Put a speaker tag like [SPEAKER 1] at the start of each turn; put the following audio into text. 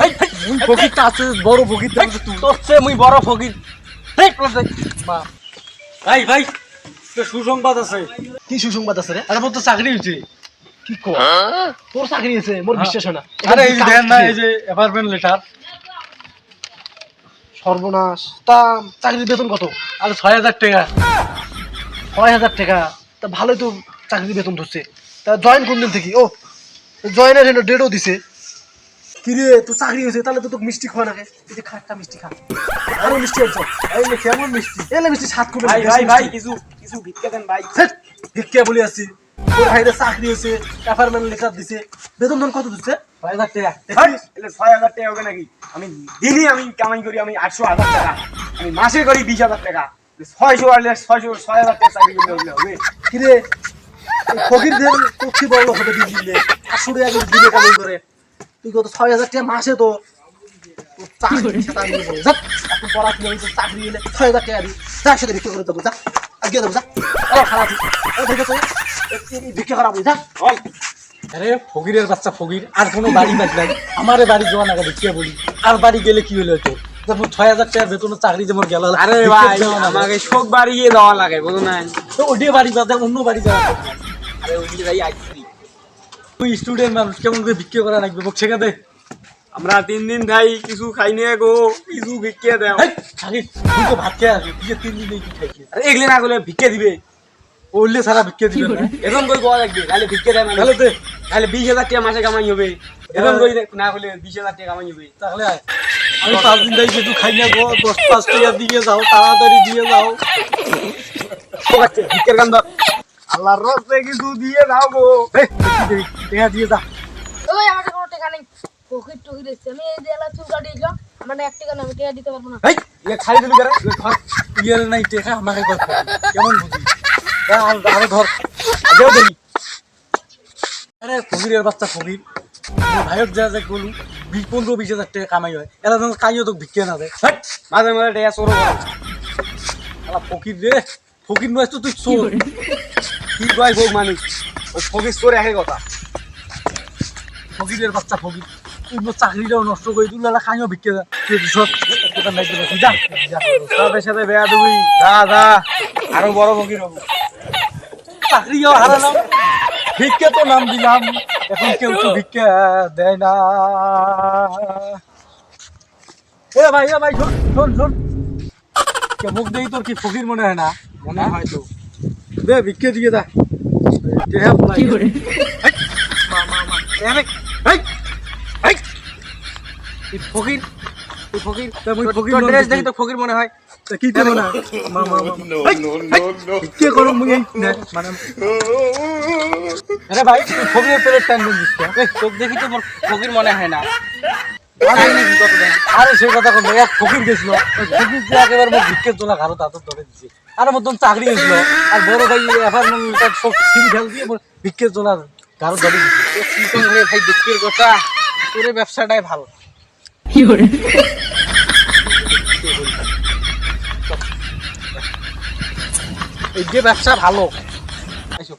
[SPEAKER 1] এই মুই ফকিরটা আছে বড় ফকির আছে তুই তোর চেয়ে মুই বড় ফকির এই মা ভাই ভাই তো সুসংবাদ আছে
[SPEAKER 2] কি সুসংবাদ আছে রে?
[SPEAKER 1] আরে মোর তো চাকরি হইছে
[SPEAKER 2] কি কো? তোর চাকরি আছে? মোর বিশ্বাস হয় না।
[SPEAKER 1] আরে এই দেন না এই যে অ্যাপার্টমেন্ট লেটার
[SPEAKER 2] সর্বনাশ। তা চাকরির বেতন কত?
[SPEAKER 1] আর ৬০০০ টাকা
[SPEAKER 2] ৬০০০ টাকা। তা ভালোই তো চাকরির বেতন ধরছে। তা জয়েন কোন দিন থেকে? ও জয়েনের ডেটও দিছে। কি রে তোর চাকরি হয়েছে তাহলে তো তোকে মিষ্টি খাওয়া নাকি? এই যে খা একটা মিষ্টি খা। আরো মিষ্টি আছে।
[SPEAKER 1] এই যে কেমন মিষ্টি
[SPEAKER 2] এলে মিষ্টি স্বাদ কমে
[SPEAKER 1] ভাই ভাই ভাই কিছু কিছু ভিক্ষা দেন ভাই
[SPEAKER 2] ভিক্ষা বলি আসছি। তোর ভাইদের চাকরি হয়েছে, অ্যাপার্টমেন্ট লেটার দিছে, বেতন ধন কত দিচ্ছে?
[SPEAKER 1] ৬০০০ টাকা
[SPEAKER 3] এলে ৬০০০ টাকা হবে নাকি? আমি দিনই আমি কামাই করি আমি ৮০০,০০০ টাকা, আমি মাসে করি ২০,০০০ টাকা। ৬০০ আনলে ৬০০,০০০ টাকা চাকরি করলে হবে?
[SPEAKER 2] কিরে ফকিরদের পক্ষে বড় হবে দিন দিলে ৮০০ টাকা করে দিনে কামাই করে, তুই কত ৬০০০ টাকা মাসে তো চাকরি এখন পড়াশোনা হয়েছে, চাকরি এলে ৬০০০ টাকা দিই, তার সাথে ভিক্ষা করে দেবো, যা আর গিয়ে দেবো, যা খারাপ ভিক্ষা খারাপ যা।
[SPEAKER 1] আরে ফকিরের বাচ্চা ফকির আর কোনো বাড়ি বাদ নাই আমারে বাড়ি যাওয়া না দেখিয়ে বলি আর বাড়ি গেলে কি হলো তোর দেখো ৬০০০ টাকা বেতন চাকরি যেমন গেল
[SPEAKER 3] আরে ভাই আমাকে শোক বাড়িয়ে দেওয়া লাগে বুঝো না?
[SPEAKER 1] তো ওটিয়ে বাড়ি বাদ অন্য বাড়ি যাওয়া
[SPEAKER 3] আরে ওই যাই আইছি
[SPEAKER 1] তুই স্টুডেন্ট মানুষ কেমন করে ভিক্ষা করা লাগবে মোক শেখা দে
[SPEAKER 3] আমরা ৩ দিন ভাই কিছু খাই নিয়ে গো, কিছু ভিক্ষা দেও।
[SPEAKER 1] খালি তুই তো ভাত খেয়ে আসবি তুই ৩ দিনে কি খাইছিস
[SPEAKER 3] আরে এগুলো না করলে ভিক্ষা দিবে
[SPEAKER 1] ওরলে সারা ভিক্ষা দিবে না
[SPEAKER 3] এরকম করে কোয়া লাগবে, তাহলে ভিক্ষা দেয়
[SPEAKER 1] তাহলে দে
[SPEAKER 3] তাহলে ২০,০০০ টাকা মাসে কামাই হবে। এরকম করে না হলে ২০,০০০ টাকা কামাই হবে।
[SPEAKER 1] তাহলে আয় আমি ৫ দিন যাই কিছু খাই না গো ১০-৫ টাকা দিয়ে যাও তাড়াতাড়ি দিয়ে যাও
[SPEAKER 3] ভিক্ষার কান্দ আল্লাহর রাস্তে কিছু দিয়ে দাও গো।
[SPEAKER 1] টাকা দিয়ে যা
[SPEAKER 4] ওই আমার কাছে কোনো টাকা নেই, পকেট টুকি দিচ্ছে। আমি এই যে এলা চুল কাটিয়ে দিলাম, আমার ১ টাকা না, আমি টাকা দিতে পারবো না।
[SPEAKER 3] এই এ খালি দিবি করে ধর
[SPEAKER 1] ইয়ের নাই টাকা আমাকে কর কেমন বুঝি আরো ধর
[SPEAKER 3] দেও দেই।
[SPEAKER 1] আরে ফকিরের বাচ্চা ফকির ভাইয়ের যা যা গলু ১৫-২০ হাজার টাকা কামাই হয় এরা যখন কাইও তো ভিক্ষা না দেয়
[SPEAKER 3] মাঝে মাঝে টাকা চোর
[SPEAKER 1] আলা ফকির রে ফকির নয় তো তুই চোর
[SPEAKER 3] কি কয় গো মানুষ ওই ফকিস করে একই কথা।
[SPEAKER 1] ফকিরের বাচ্চা ফকির তুই মোর চাকরিটাও নষ্ট করে তুই লালা কাইও ভিক্ষা দেয় তুই সব তোকে নাই দিলে তুই যা
[SPEAKER 3] তাদের সাথে বেয়া দিবি, যা যা আরো বড় ফকির হবো।
[SPEAKER 1] চাকরিও হারালাম ভিক্ষা তো নাম দিলাম এখন কেউ তো ভিক্ষা দেয় না এ ভাই শোন শোন শোন কে মুখ দেই তোর কি ফকির মনে হয় না
[SPEAKER 3] মনে হয় তো
[SPEAKER 1] দে ভিক্ষা দিয়ে দা দেহা কি করে এই ফকির তা মুই ফকির
[SPEAKER 3] তোর
[SPEAKER 1] মনে
[SPEAKER 3] ড্রেস
[SPEAKER 1] করি।
[SPEAKER 3] দেখি তো ফকির মনে হয়।
[SPEAKER 1] তা কি করব না ভিক্ষা করো মুই না মানে আরে ভাই তুই ফকিরের পেলের টাইম দিস
[SPEAKER 3] তোকে দেখি তো মোর ফকির মনে হয় না।
[SPEAKER 1] আরে সেই কথা কোন এক ফকির গেছিল ফকির যে একেবারে মোর ভিক্ষের তোলা ঘাড়ো তাতে ধরে দিছে আর মতন চাকরি হয়েছিল আর বড় ভাই অ্যাপার্টমেন্ট সব সিঁড়ি ফেল দিয়ে মোর ভিক্ষের তোলা ঘাড়ো ধরে দিছে
[SPEAKER 3] কি করে ভাই দুঃখের কথা, তোর ব্যবসাটাই ভালো।
[SPEAKER 1] এই যে ব্যবসা ভালো
[SPEAKER 3] আইসো